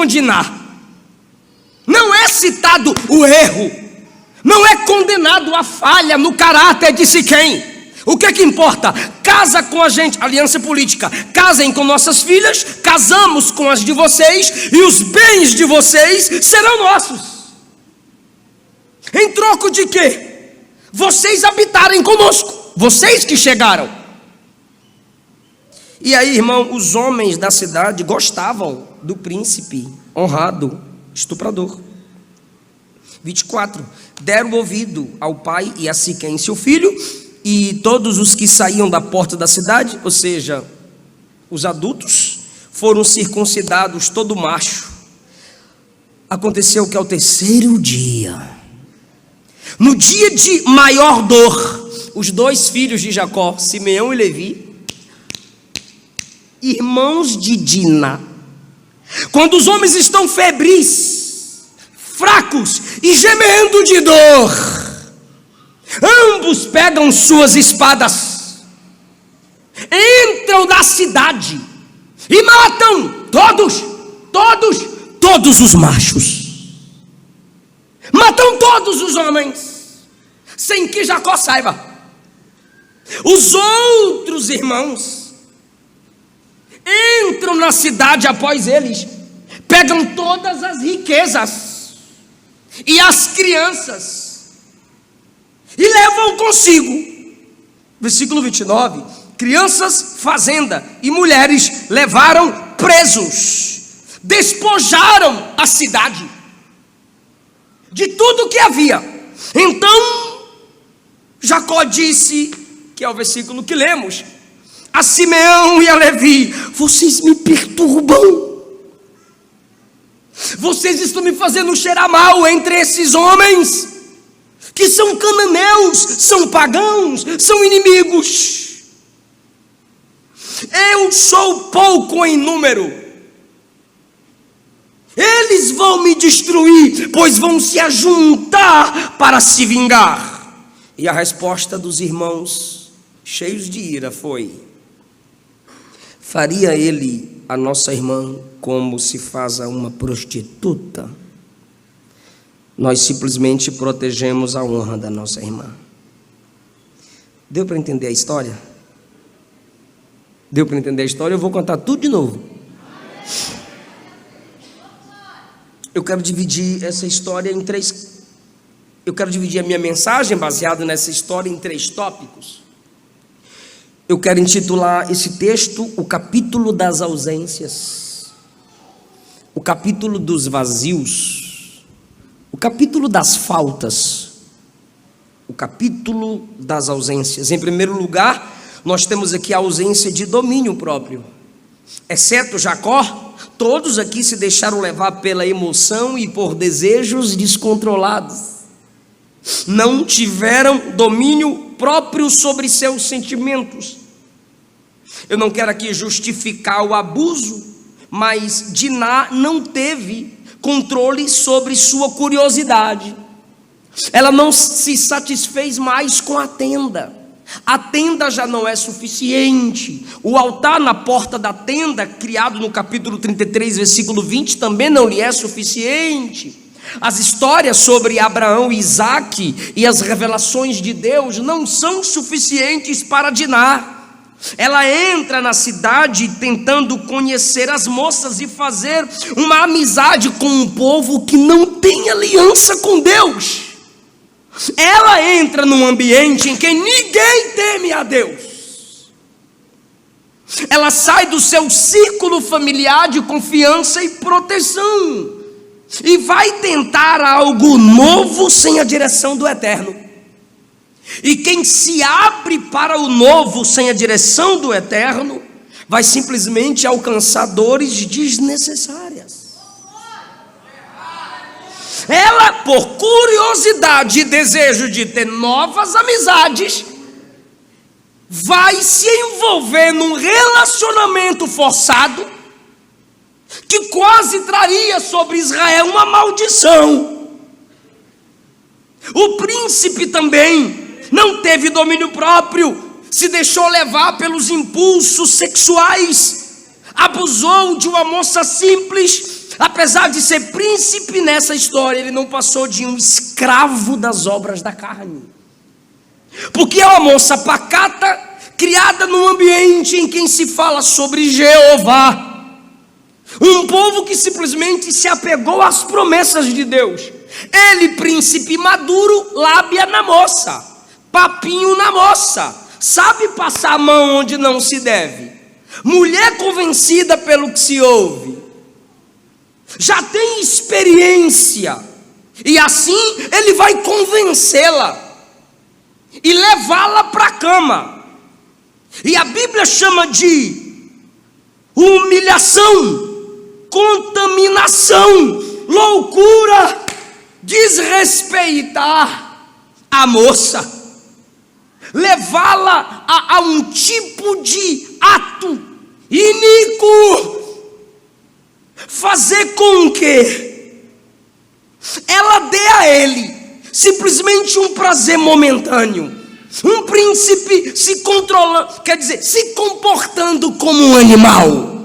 condenar. Não é citado o erro, não é condenado a falha no caráter de Siquém. O que é que importa? Casa com a gente, aliança política. Casem com nossas filhas, casamos com as de vocês, e os bens de vocês serão nossos. Em troco de quê? Vocês habitarem conosco, vocês que chegaram. E aí, irmão, os homens da cidade gostavam do príncipe honrado, estuprador. 24. Deram ouvido ao pai e a Siquém, seu filho, e todos os que saíam da porta da cidade, ou seja, os adultos, foram circuncidados, todo macho. Aconteceu que ao terceiro dia, no dia de maior dor, os dois filhos de Jacó, Simeão e Levi, irmãos de Dina, quando os homens estão febris, fracos e gemendo de dor, ambos pegam suas espadas, entram na cidade e matam todos os machos, matam todos os homens, sem que Jacó saiba. Os outros irmãos entram na cidade após eles, pegam todas as riquezas e as crianças e levam consigo. Versículo 29. Crianças, fazenda e mulheres levaram presos, despojaram a cidade de tudo que havia. Então Jacó disse, que é o versículo que lemos, a Simeão e a Levi: vocês me perturbam, vocês estão me fazendo cheirar mal entre esses homens, que são cananeus, são pagãos, são inimigos. Eu sou pouco em número, eles vão me destruir, pois vão se ajuntar para se vingar. E a resposta dos irmãos, cheios de ira, foi: faria ele a nossa irmã como se faz a uma prostituta? Nós simplesmente protegemos a honra da nossa irmã. Deu para entender a história? Deu para entender a história? Eu vou contar tudo de novo. Eu quero dividir essa história em três. Eu quero dividir a minha mensagem baseada nessa história em 3 tópicos. Eu quero intitular esse texto o capítulo das ausências, o capítulo dos vazios, o capítulo das faltas, o capítulo das ausências. Em primeiro lugar, nós temos aqui a ausência de domínio próprio. Exceto Jacó, todos aqui se deixaram levar pela emoção e por desejos descontrolados. Não tiveram domínio próprio sobre seus sentimentos. Eu não quero aqui justificar o abuso, mas Diná não teve controle sobre sua curiosidade. Ela não se satisfez mais com a tenda. A tenda já não é suficiente. O altar na porta da tenda, criado no capítulo 33, versículo 20, também não lhe é suficiente. As histórias sobre Abraão e Isaque e as revelações de Deus não são suficientes para Diná. Ela entra na cidade tentando conhecer as moças e fazer uma amizade com um povo que não tem aliança com Deus. Ela entra num ambiente em que ninguém teme a Deus. Ela sai do seu círculo familiar de confiança e proteção e vai tentar algo novo sem a direção do Eterno. E quem se abre para o novo sem a direção do Eterno vai simplesmente alcançar dores desnecessárias. Ela, por curiosidade e desejo de ter novas amizades, vai se envolver num relacionamento forçado que quase traria sobre Israel uma maldição. O príncipe também não teve domínio próprio, se deixou levar pelos impulsos sexuais, abusou de uma moça simples, Apesar de ser príncipe nessa história, ele não passou de um escravo das obras da carne. Porque é uma moça pacata, criada num ambiente em que se fala sobre Jeová. Um povo que simplesmente se apegou às promessas de Deus. Ele, príncipe maduro, lábia na moça, papinho na moça, sabe passar a mão onde não se deve. Mulher convencida pelo que se ouve. Já tem experiência. E assim ele vai convencê-la e levá-la para a cama. E a Bíblia chama de humilhação, contaminação, loucura, desrespeitar a moça, levá-la a um tipo de ato iníquo, fazer com que ela dê a ele simplesmente um prazer momentâneo. Um príncipe se controlando, quer dizer, se comportando como um animal.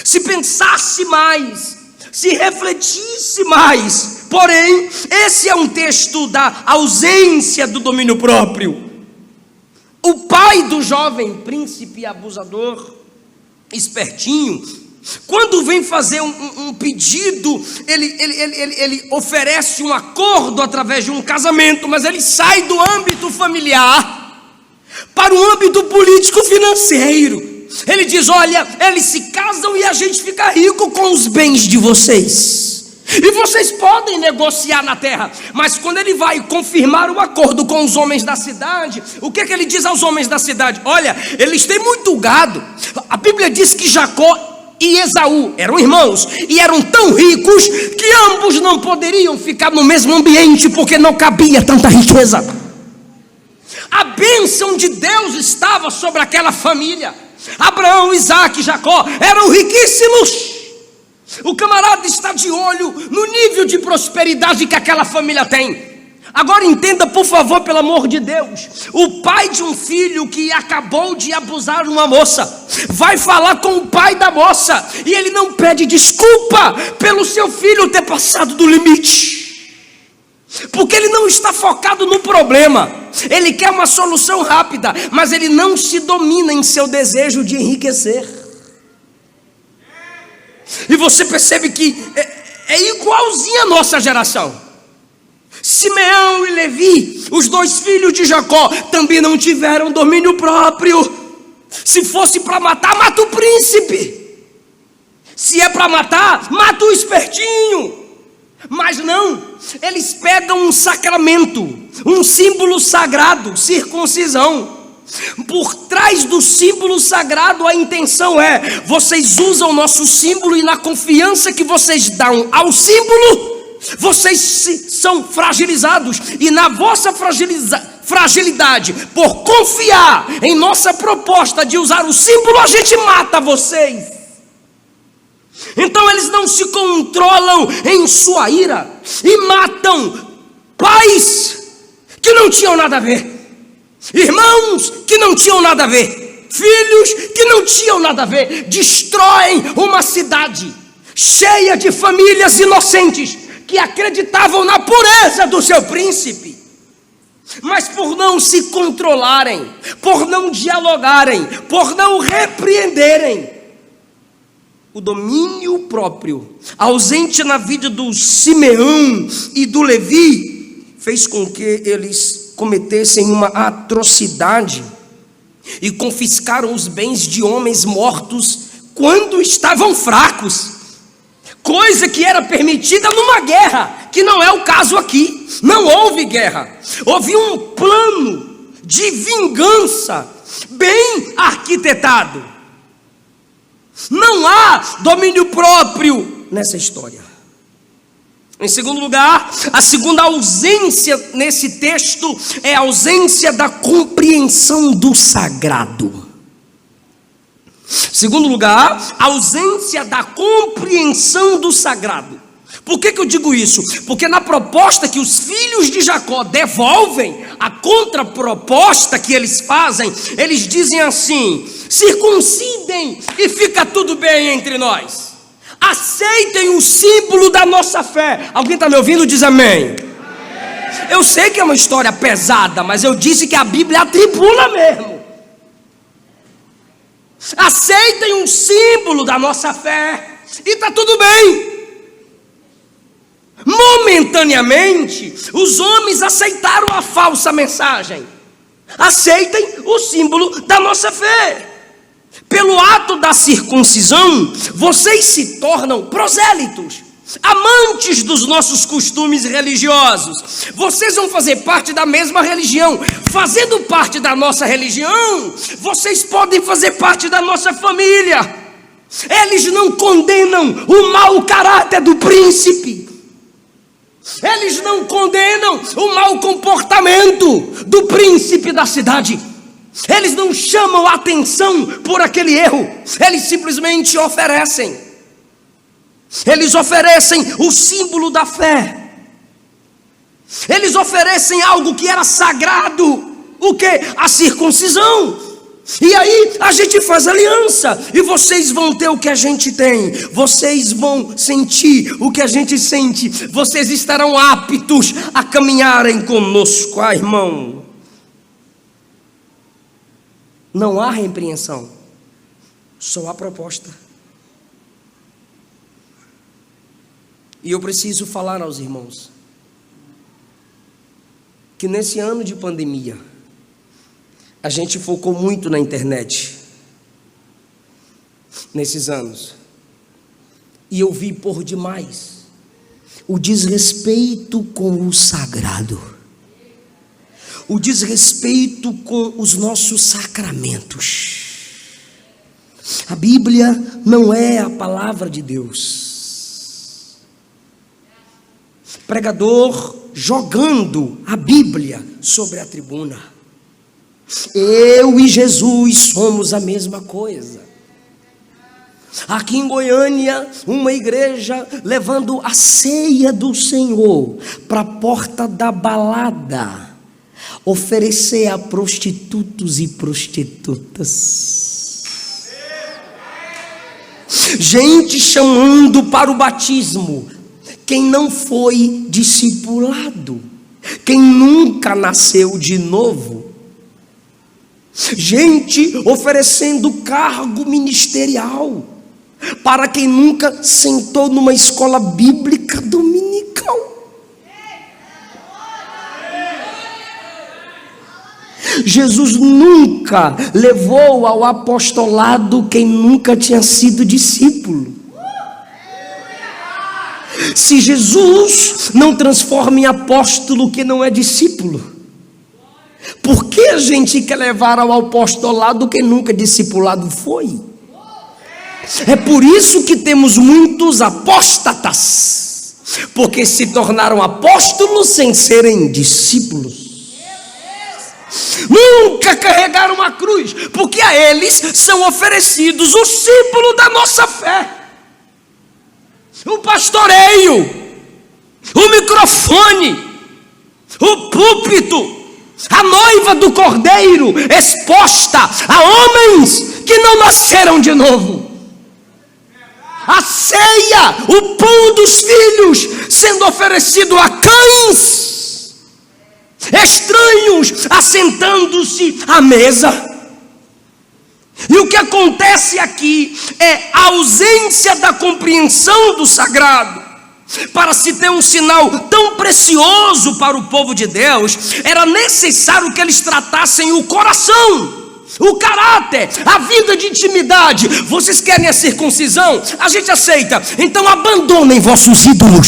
Se pensasse mais, se refletisse mais. Porém, esse é um texto da ausência do domínio próprio. O pai do jovem príncipe abusador, espertinho, quando vem fazer um pedido, ele oferece um acordo através de um casamento, mas ele sai do âmbito familiar para o âmbito político-financeiro. Ele diz: olha, eles se casam e a gente fica rico com os bens de vocês, e vocês podem negociar na terra. Mas quando ele vai confirmar o acordo com os homens da cidade, o que é que ele diz aos homens da cidade? Olha, eles têm muito gado. A Bíblia diz que Jacó e Esaú eram irmãos e eram tão ricos que ambos não poderiam ficar no mesmo ambiente, porque não cabia tanta riqueza. A bênção de Deus estava sobre aquela família. Abraão, Isaac e Jacó eram riquíssimos. O camarada está de olho no nível de prosperidade que aquela família tem. Agora entenda, por favor, pelo amor de Deus. O pai de um filho que acabou de abusar de uma moça vai falar com o pai da moça, e ele não pede desculpa pelo seu filho ter passado do limite, porque ele não está focado no problema. Ele quer uma solução rápida, mas ele não se domina em seu desejo de enriquecer. E você percebe que é igualzinho a nossa geração. Simeão e Levi, os dois filhos de Jacó, também não tiveram domínio próprio. Se fosse para matar, mata o príncipe. Se é para matar, mata o espertinho. Mas não, eles pegam um sacramento, um símbolo sagrado, circuncisão. Por trás do símbolo sagrado, a intenção é: vocês usam o nosso símbolo, e na confiança que vocês dão ao símbolo, vocês são fragilizados. E na vossa fragilidade, por confiar em nossa proposta de usar o símbolo, a gente mata vocês. Então eles não se controlam em sua ira e matam pais que não tinham nada a ver, irmãos que não tinham nada a ver, filhos que não tinham nada a ver. Destroem uma cidade cheia de famílias inocentes que acreditavam na pureza do seu príncipe. Mas por não se controlarem, por não dialogarem, por não repreenderem, o domínio próprio, ausente na vida do Simeão e do Levi, fez com que eles cometessem uma atrocidade e confiscaram os bens de homens mortos quando estavam fracos, coisa que era permitida numa guerra, que não é o caso aqui. Não houve guerra, houve um plano de vingança bem arquitetado. Não há domínio próprio nessa história. Em segundo lugar, a segunda ausência nesse texto é a ausência da compreensão do sagrado. Segundo lugar, a ausência da compreensão do sagrado. Por que eu digo isso? Porque na proposta que os filhos de Jacó devolvem, a contraproposta que eles fazem, eles dizem assim: circuncidem e fica tudo bem entre nós. Aceitem o símbolo da nossa fé. Alguém está me ouvindo? Diz amém. Eu sei que é uma história pesada, mas eu disse que a Bíblia atribula mesmo. Aceitem um símbolo da nossa fé e está tudo bem. Momentaneamente, os homens aceitaram a falsa mensagem. Aceitem o símbolo da nossa fé. Pelo ato da circuncisão, vocês se tornam prosélitos, amantes dos nossos costumes religiosos. Vocês vão fazer parte da mesma religião. Fazendo parte da nossa religião, vocês podem fazer parte da nossa família. Eles não condenam o mau caráter do príncipe. Eles não condenam o mau comportamento do príncipe da cidade. Eles não chamam a atenção por aquele erro. Eles simplesmente oferecem. Eles oferecem o símbolo da fé. Eles oferecem algo que era sagrado. O que? A circuncisão. E aí a gente faz aliança. E vocês vão ter o que a gente tem. Vocês vão sentir o que a gente sente. Vocês estarão aptos a caminharem conosco. Ah, irmão, não há repreensão, só há proposta. E eu preciso falar aos irmãos que nesse ano de pandemia a gente focou muito na internet, nesses anos, e eu vi por demais o desrespeito com o sagrado, o desrespeito com os nossos sacramentos. A Bíblia não é a palavra de Deus. Pregador jogando a Bíblia sobre a tribuna. Eu e Jesus somos a mesma coisa. Aqui em Goiânia, uma igreja levando a ceia do Senhor para a porta da balada, oferecer a prostitutos e prostitutas. Gente chamando para o batismo quem não foi discipulado, quem nunca nasceu de novo. Gente oferecendo cargo ministerial para quem nunca sentou numa escola bíblica dominical. Jesus nunca levou ao apostolado quem nunca tinha sido discípulo. Se Jesus não transforma em apóstolo quem não é discípulo, por que a gente quer levar ao apostolado quem nunca discipulado foi? É por isso que temos muitos apóstatas, porque se tornaram apóstolos sem serem discípulos. Nunca carregaram a cruz, porque a eles são oferecidos o símbolo da nossa fé. O pastoreio, o microfone, o púlpito, a noiva do cordeiro exposta a homens que não nasceram de novo. A ceia, o pão dos filhos sendo oferecido a cães estranhos assentando-se à mesa. E o que acontece aqui é a ausência da compreensão do sagrado. Para se ter um sinal tão precioso para o povo de Deus, era necessário que eles tratassem o coração, o caráter, a vida de intimidade. Vocês querem a circuncisão? A gente aceita. Então abandonem vossos ídolos,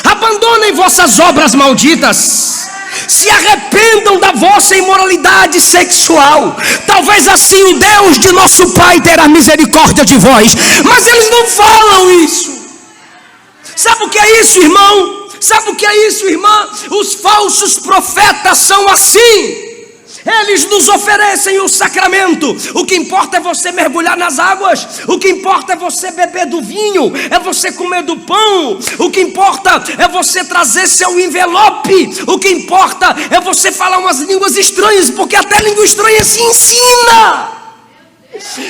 abandonem vossas obras malditas, se arrependam da vossa imoralidade sexual. Talvez assim o Deus de nosso Pai terá misericórdia de vós. Mas eles não falam isso. Sabe o que é isso, irmão? Sabe o que é isso, irmã? Os falsos profetas são assim. Eles nos oferecem o sacramento. O que importa é você mergulhar nas águas. O que importa é você beber do vinho, é você comer do pão. O que importa é você trazer seu envelope. O que importa é você falar umas línguas estranhas, porque até língua estranha se ensina.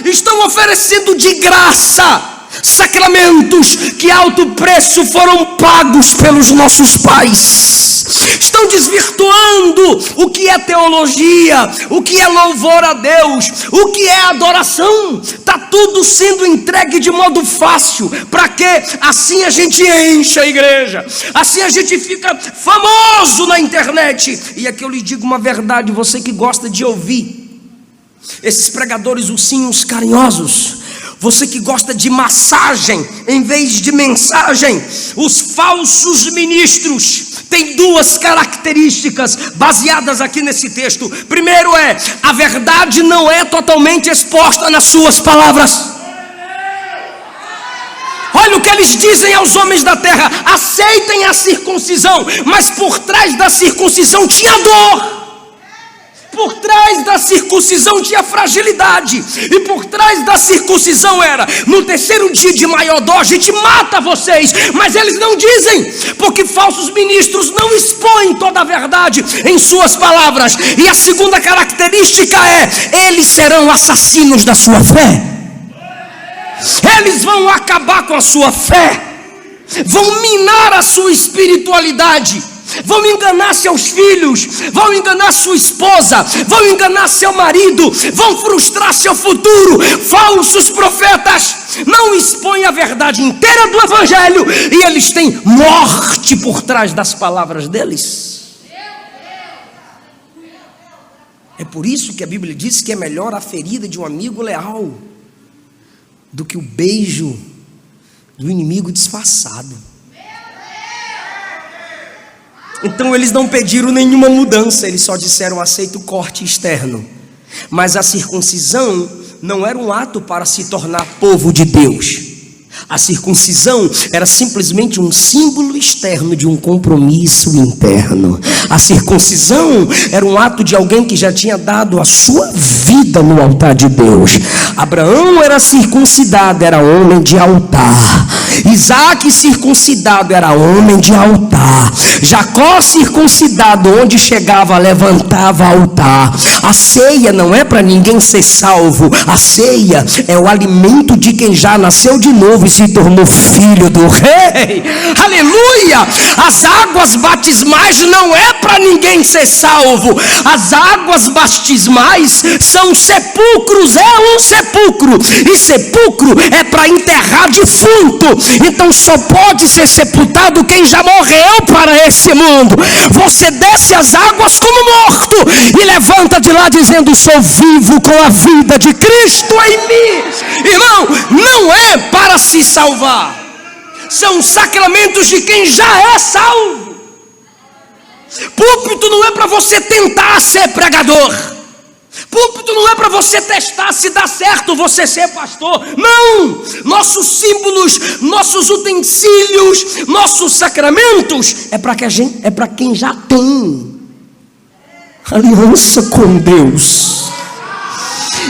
Estão oferecendo de graça Sacramentos que a alto preço foram pagos pelos nossos pais. Estão desvirtuando o que é teologia, o que é louvor a Deus, o que é adoração. Está tudo sendo entregue de modo fácil. Para quê? Assim a gente enche a igreja, assim a gente fica famoso na internet. E aqui eu lhe digo uma verdade, você que gosta de ouvir esses pregadores ursinhos carinhosos, você que gosta de massagem em vez de mensagem, os falsos ministros têm duas características baseadas aqui nesse texto. Primeiro é, a verdade não é totalmente exposta nas suas palavras. Olha o que eles dizem aos homens da terra: aceitem a circuncisão, mas por trás da circuncisão tinha dor. Por trás da circuncisão tinha fragilidade. E por trás da circuncisão era: no terceiro dia de maior dor a gente mata vocês. Mas eles não dizem, porque falsos ministros não expõem toda a verdade em suas palavras. E a segunda característica é: eles serão assassinos da sua fé. Eles vão acabar com a sua fé, vão minar a sua espiritualidade, vão enganar seus filhos, vão enganar sua esposa, vão enganar seu marido, vão frustrar seu futuro. Falsos profetas não expõem a verdade inteira do evangelho, e eles têm morte por trás das palavras deles. É por isso que a Bíblia diz que é melhor a ferida de um amigo leal do que o beijo do inimigo disfarçado. Então eles não pediram nenhuma mudança, eles só disseram: aceita o corte externo. Mas a circuncisão não era um ato para se tornar povo de Deus. A circuncisão era simplesmente um símbolo externo de um compromisso interno. A circuncisão era um ato de alguém que já tinha dado a sua vida no altar de Deus. Abraão era circuncidado, era homem de altar. Isaac circuncidado, era homem de altar. Jacó circuncidado, onde chegava levantava altar. A ceia não é para ninguém ser salvo. A ceia é o alimento de quem já nasceu de novo e se tornou filho do rei. Aleluia! As águas batismais não é para ninguém ser salvo. As águas batismais são sepulcros, é um sepulcro, e sepulcro é para enterrar defunto. Então só pode ser sepultado quem já morreu para esse mundo. Você desce as águas como morto e levanta de lá dizendo: sou vivo com a vida de Cristo em mim. Irmão, não é para se salvar, são sacramentos de quem já é salvo. Púlpito não é para você tentar ser pregador. Púlpito não é para você testar se dá certo você ser pastor. Não! Nossos símbolos, nossos utensílios, nossos sacramentos é para quem já tem aliança com Deus.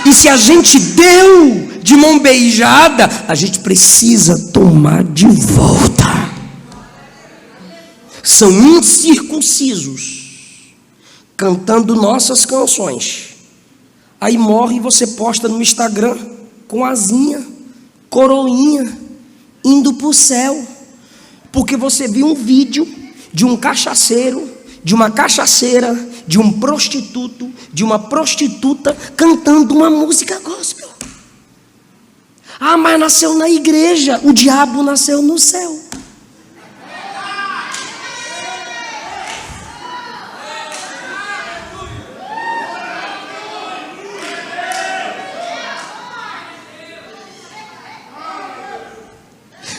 E se a gente deu de mão beijada, a gente precisa tomar de volta. São incircuncisos cantando nossas canções. Aí morre e você posta no Instagram com asinha, coroinha, indo para o céu, porque você viu um vídeo de um cachaceiro, de uma cachaceira, de um prostituto, de uma prostituta cantando uma música gospel. Ah, mas nasceu na igreja, o diabo nasceu no céu.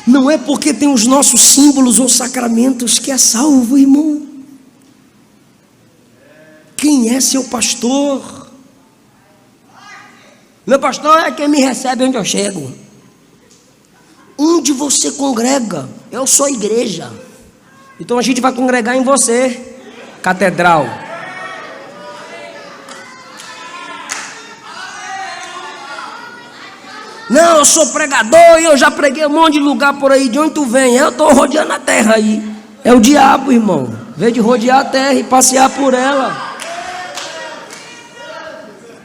Não é porque tem os nossos símbolos ou sacramentos que é salvo, irmão. Quem é seu pastor? Meu pastor é quem me recebe onde eu chego. Onde você congrega? Eu sou igreja. Então a gente vai congregar em você, catedral. Não, eu sou pregador e eu já preguei um monte de lugar por aí. De onde tu vem? Eu estou rodeando a terra aí. É o diabo, irmão. Veio de rodear a terra e passear por ela.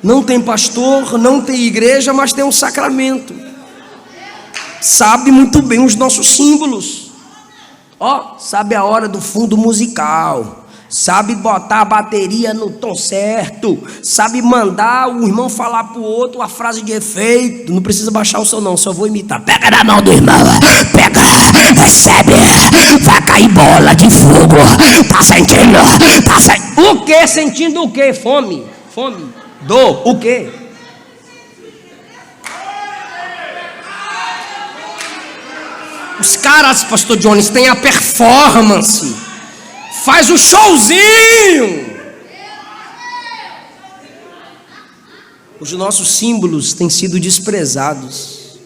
Não tem pastor, não tem igreja, mas tem um sacramento. sabe muito bem os nossos símbolos. Ó, sabe a hora do fundo musical, sabe botar a bateria no tom certo, sabe mandar o irmão falar pro outro a frase de efeito. Não precisa baixar o som não, só vou imitar. Pega na mão do irmão, pega, recebe, vai cair bola de fogo. Tá sentindo? O que? Sentindo o que? Fome, dor, o que? Os caras, pastor Jones, têm a performance, faz o showzinho. Os nossos símbolos têm sido desprezados.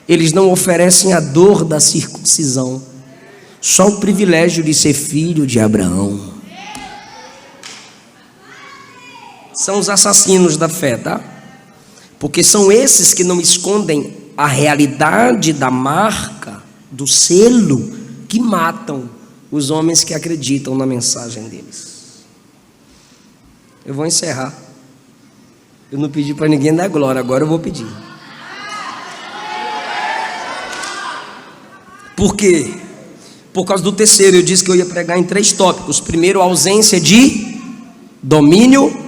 Eles não oferecem a dor da circuncisão, só o privilégio de ser filho de Abraão. São os assassinos da fé, tá? Porque são esses que não escondem a realidade da marca, do selo, que matam os homens que acreditam na mensagem deles. Eu vou encerrar. Eu não pedi para ninguém dar glória, agora eu vou pedir. Por quê? Por causa do terceiro, eu disse que eu ia pregar em 3 tópicos. Primeiro, a ausência de domínio.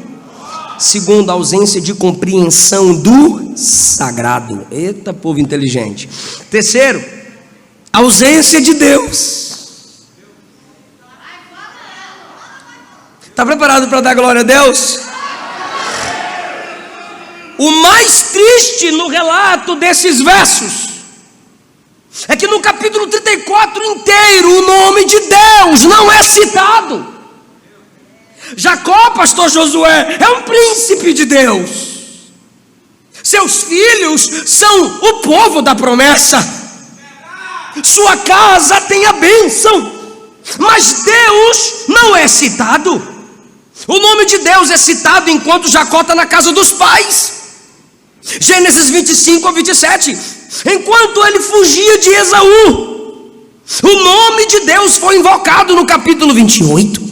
Segundo, a ausência de compreensão do sagrado. Eita, povo inteligente. Terceiro, a ausência de Deus. Está preparado para dar glória a Deus? O mais triste no relato desses versos é que no capítulo 34 inteiro o nome de Deus não é citado. Jacó, pastor Josué, é um príncipe de Deus. Seus filhos são o povo da promessa. Sua casa tem a bênção. Mas Deus não é citado. O nome de Deus é citado enquanto Jacó está na casa dos pais. Gênesis 25 a 27. Enquanto ele fugia de Esaú, o nome de Deus foi invocado no capítulo 28.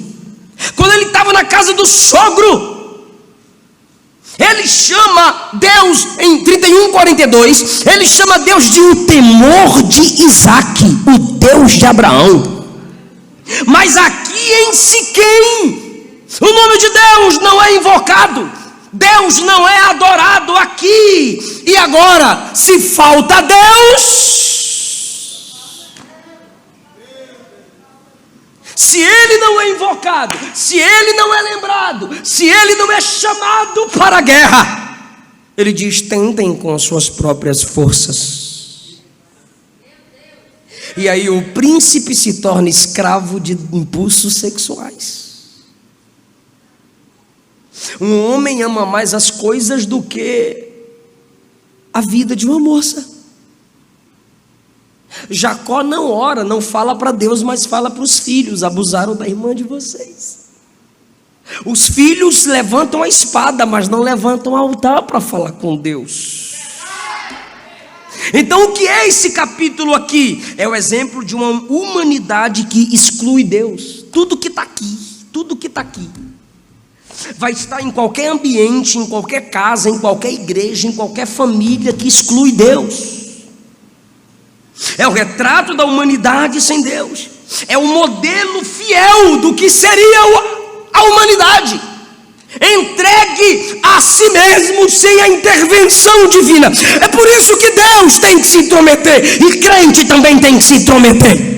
Quando ele estava na casa do sogro, ele chama Deus, em 31:42, ele chama Deus de o temor de Isaac, o Deus de Abraão. Mas aqui em Siquém, o nome de Deus não é invocado, Deus não é adorado aqui e agora. Se falta Deus, se ele não é invocado, se ele não é lembrado, se ele não é chamado para a guerra, ele diz: tentem com as suas próprias forças. E aí o príncipe se torna escravo de impulsos sexuais. Um homem ama mais as coisas do que a vida de uma moça. Jacó não ora, não fala para Deus, mas fala para os filhos: abusaram da irmã de vocês. Os filhos levantam a espada, mas não levantam o altar para falar com Deus. Então o que é esse capítulo aqui? É o exemplo de uma humanidade que exclui Deus. Tudo que está aqui vai estar em qualquer ambiente, em qualquer casa, em qualquer igreja, em qualquer família que exclui Deus. É o retrato da humanidade sem Deus. É o modelo fiel do que seria a humanidade, entregue a si mesmo sem a intervenção divina. É por isso que Deus tem que se intrometer, e crente também tem que se intrometer.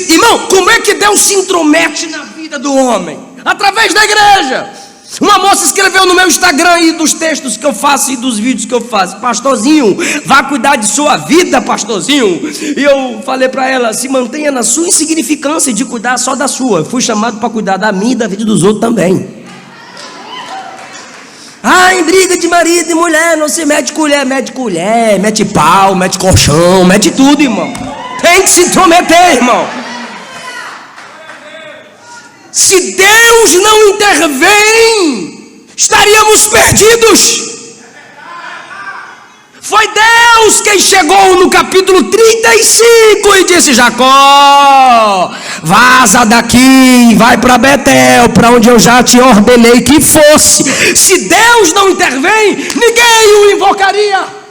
Irmão, como é que Deus se intromete na vida do homem? Através da igreja. Uma moça escreveu no meu Instagram aí, dos textos que eu faço e dos vídeos que eu faço: pastorzinho, vá cuidar de sua vida, pastorzinho. E eu falei para ela: se mantenha na sua insignificância de cuidar só da sua. Eu fui chamado para cuidar da minha e da vida dos outros também. Em briga de marido e mulher não se mete colher, mete pau, mete colchão, mete tudo, irmão. Tem que se intrometer, irmão. Se Deus não intervém, estaríamos perdidos. Foi Deus quem chegou no capítulo 35 e disse: Jacó, vaza daqui, vai para Betel, para onde eu já te ordenei que fosse. Se Deus não intervém, ninguém o invocaria.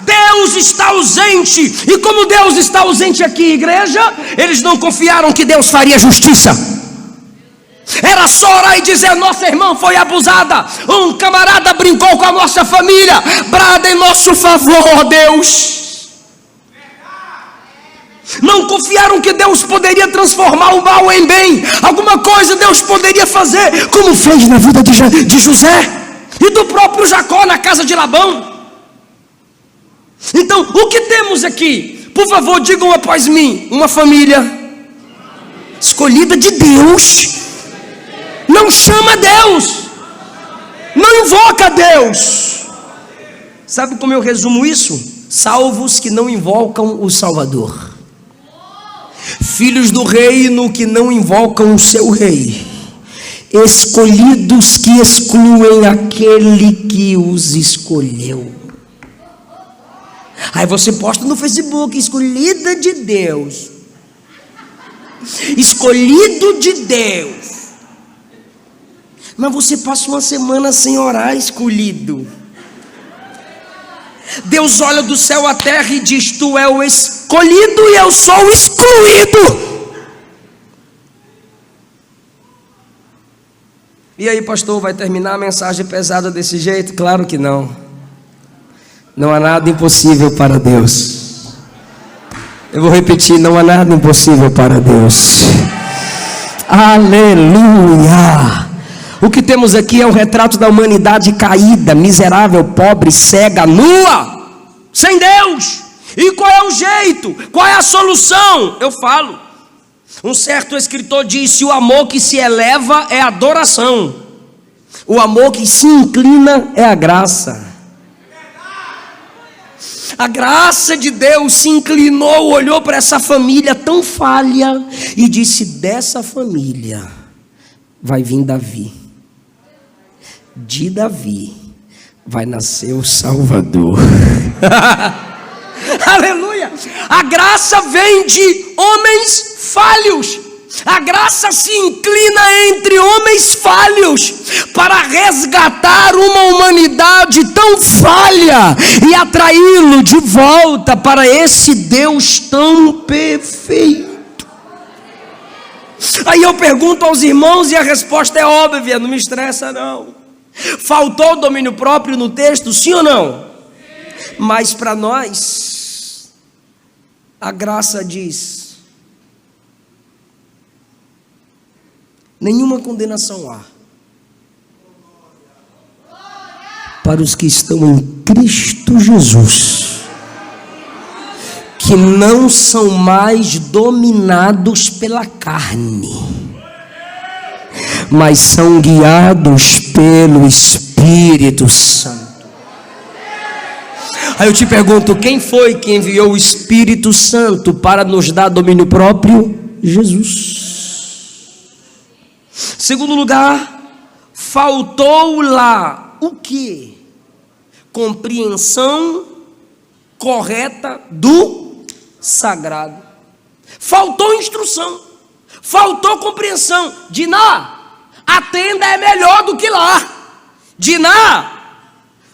Deus está ausente. E como Deus está ausente aqui, igreja, eles não confiaram que Deus faria justiça. Era só orar e dizer: nossa irmã foi abusada, um camarada brincou com a nossa família, brada em nosso favor, Deus. Não confiaram que Deus poderia transformar o mal em bem. Alguma coisa Deus poderia fazer, como fez na vida de José e do próprio Jacó na casa de Labão. Então, o que temos aqui? Por favor, digam após mim: uma família escolhida de Deus. Não chama Deus, não invoca Deus. Sabe como eu resumo isso? Salvos que não invocam o Salvador, filhos do reino que não invocam o seu rei, escolhidos que excluem aquele que os escolheu. Aí você posta no Facebook: escolhida de Deus, escolhido de Deus. Mas você passa uma semana sem orar, escolhido. Deus olha do céu à terra e diz: tu é o escolhido e eu sou o excluído. E aí, pastor, vai terminar a mensagem pesada desse jeito? Claro que não. Não há nada impossível para Deus. Eu vou repetir: não há nada impossível para Deus. Aleluia. O que temos aqui é um retrato da humanidade caída, miserável, pobre, cega, nua, sem Deus. E qual é o jeito? Qual é a solução? Eu falo. Um certo escritor disse: o amor que se eleva é adoração, o amor que se inclina é a graça. A graça de Deus se inclinou, olhou para essa família tão falha e disse: dessa família vai vir Davi. De Davi vai nascer o Salvador. Aleluia. A graça vem de homens falhos. A graça se inclina entre homens falhos para resgatar uma humanidade tão falha e atraí-lo de volta para esse Deus tão perfeito. Aí eu pergunto aos irmãos e a resposta é óbvia, não me estressa não. Faltou domínio próprio no texto, sim ou não? Sim. Mas para nós, a graça diz: nenhuma condenação há para os que estão em Cristo Jesus, que não são mais dominados pela carne, mas são guiados pelo Espírito Santo. Aí eu te pergunto: quem foi que enviou o Espírito Santo para nos dar domínio próprio? Jesus. Segundo lugar, faltou lá o quê? Compreensão correta do sagrado. Faltou instrução, faltou compreensão. Diná, a tenda é melhor do que lá. Diná,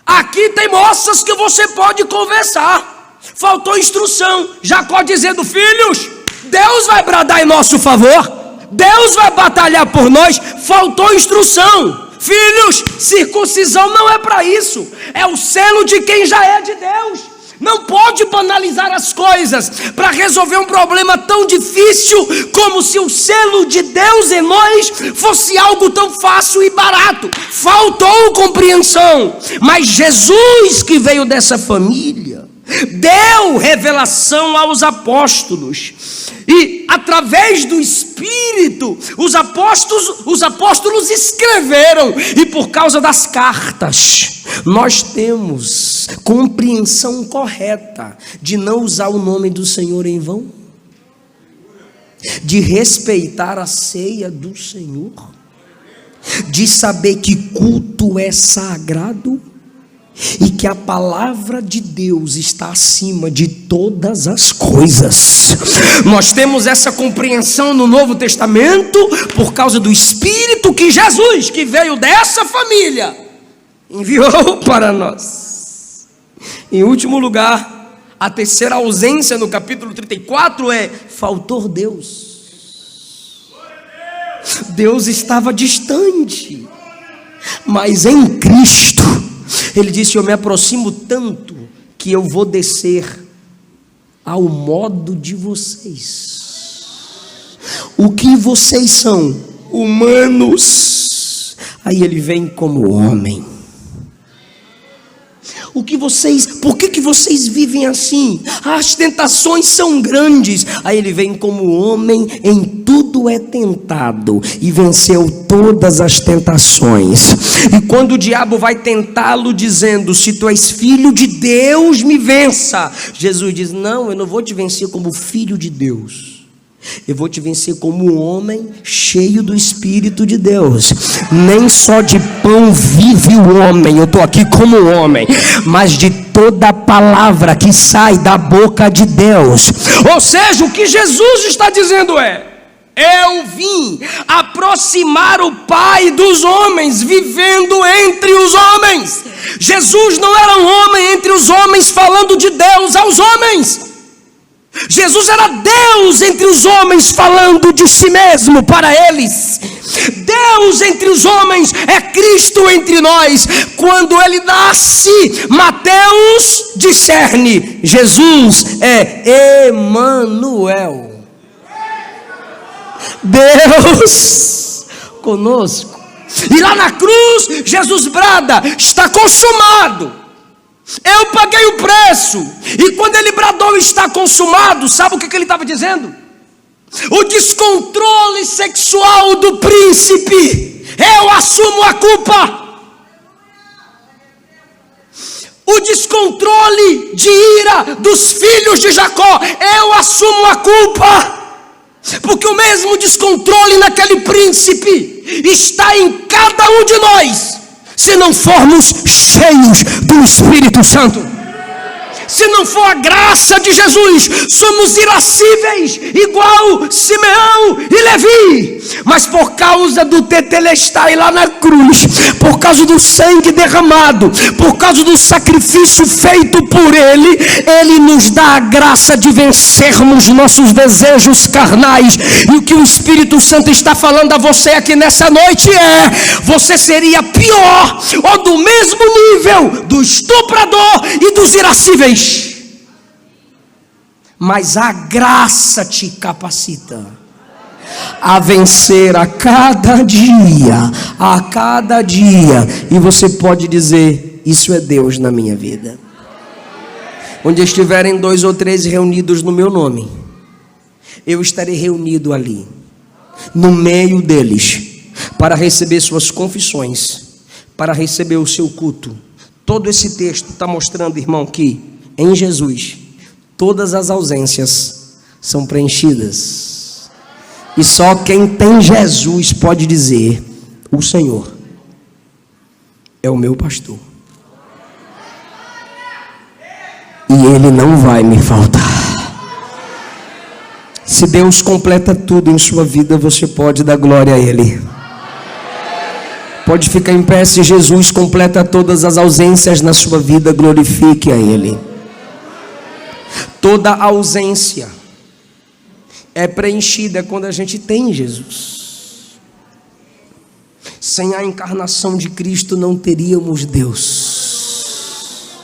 aqui tem moças que você pode conversar. Faltou instrução. Jacó dizendo: filhos, Deus vai bradar em nosso favor, Deus vai batalhar por nós. Faltou instrução. Filhos, circuncisão não é para isso, é o selo de quem já é de Deus. Não pode banalizar as coisas para resolver um problema tão difícil, como se o selo de Deus em nós fosse algo tão fácil e barato. Faltou compreensão. Mas Jesus, que veio dessa família, deu revelação aos apóstolos. E através do Espírito, os apóstolos escreveram. E por causa das cartas, nós temos compreensão correta de não usar o nome do Senhor em vão, de respeitar a ceia do Senhor, de saber que culto é sagrado e que a palavra de Deus está acima de todas as coisas. Nós temos essa compreensão no Novo Testamento por causa do Espírito que Jesus, que veio dessa família, enviou para nós. Em último lugar, a terceira ausência no capítulo 34 é: faltou Deus. Deus estava distante, mas em Cristo, Ele disse: eu me aproximo tanto que eu vou descer ao modo de vocês. O que vocês são? Humanos. Aí Ele vem como homem. Por que vocês vivem assim? As tentações são grandes. Aí Ele vem como homem, em tudo é tentado e venceu todas as tentações. E quando o diabo vai tentá-lo dizendo: se tu és filho de Deus, me vença, Jesus diz: não, eu não vou te vencer como filho de Deus. Eu vou te vencer como um homem cheio do Espírito de Deus. Nem só de pão vive o homem, eu estou aqui como homem, mas de toda palavra que sai da boca de Deus. Ou seja, o que Jesus está dizendo é: eu vim aproximar o Pai dos homens, vivendo entre os homens. Jesus não era um homem entre os homens falando de Deus aos homens. Jesus era Deus entre os homens, falando de si mesmo para eles. Deus entre os homens é Cristo entre nós. Quando Ele nasce, Mateus discerne: Jesus é Emanuel, Deus conosco. E lá na cruz, Jesus brada: está consumado. Eu paguei o preço. E quando Ele bradou: está consumado, sabe o que Ele estava dizendo? O descontrole sexual do príncipe, eu assumo a culpa. O descontrole de ira dos filhos de Jacó, eu assumo a culpa. Porque o mesmo descontrole naquele príncipe está em cada um de nós, se não formos cheios do Espírito Santo. Se não for a graça de Jesus, somos irascíveis, igual Simeão e Levi. Mas por causa do tetelestai lá na cruz, por causa do sangue derramado, por causa do sacrifício feito por Ele, Ele nos dá a graça de vencermos nossos desejos carnais. E o que o Espírito Santo está falando a você aqui nessa noite é: você seria pior ou do mesmo nível do estuprador e dos irascíveis. Mas a graça te capacita a vencer a cada dia, e você pode dizer: isso é Deus na minha vida. Onde estiverem 2 ou 3 reunidos no meu nome, eu estarei reunido ali, no meio deles, para receber suas confissões, para receber o seu culto. Todo esse texto está mostrando, irmão, que em Jesus todas as ausências são preenchidas. E só quem tem Jesus pode dizer: o Senhor é o meu pastor, e Ele não vai me faltar. Se Deus completa tudo em sua vida, você pode dar glória a Ele. Pode ficar em pé. Se Jesus completa todas as ausências na sua vida, glorifique a Ele. Toda ausência é preenchida quando a gente tem Jesus. Sem a encarnação de Cristo não teríamos Deus.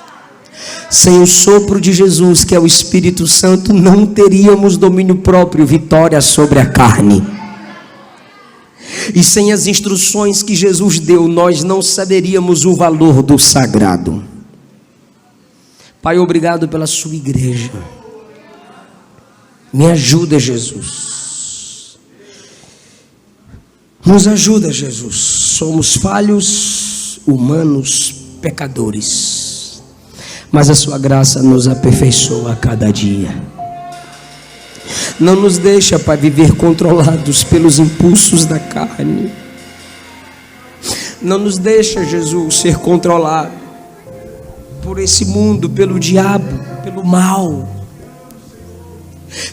Sem o sopro de Jesus, que é o Espírito Santo, não teríamos domínio próprio, vitória sobre a carne. E sem as instruções que Jesus deu, nós não saberíamos o valor do sagrado. Pai, obrigado pela sua igreja. Me ajuda, Jesus. Nos ajuda, Jesus. Somos falhos, humanos, pecadores, mas a sua graça nos aperfeiçoa a cada dia. Não nos deixa, Pai, viver controlados pelos impulsos da carne. Não nos deixa, Jesus, ser controlado por esse mundo, pelo diabo, pelo mal.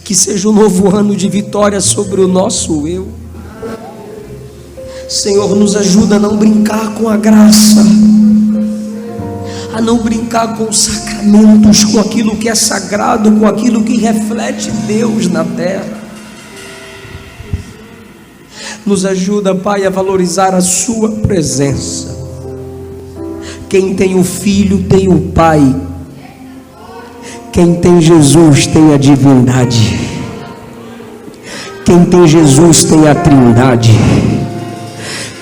Que seja um novo ano de vitória sobre o nosso eu. Senhor, nos ajuda a não brincar com a graça, a não brincar com os sacramentos, com aquilo que é sagrado, com aquilo que reflete Deus na terra. Nos ajuda, Pai, a valorizar a Sua presença. Quem tem o Filho tem o Pai. Quem tem Jesus tem a divindade. Quem tem Jesus tem a Trindade.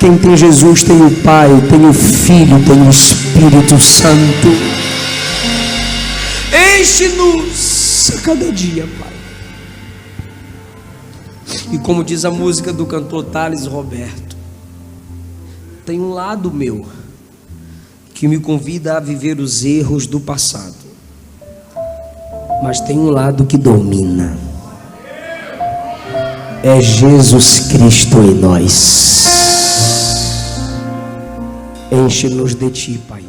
Quem tem Jesus tem o Pai, tem o Filho, tem o Espírito Santo. Enche-nos a cada dia, Pai. E como diz a música do cantor Thales Roberto, tem um lado meu que me convida a viver os erros do passado, mas tem um lado que domina. É Jesus Cristo em nós. Enche-nos de Ti, Pai.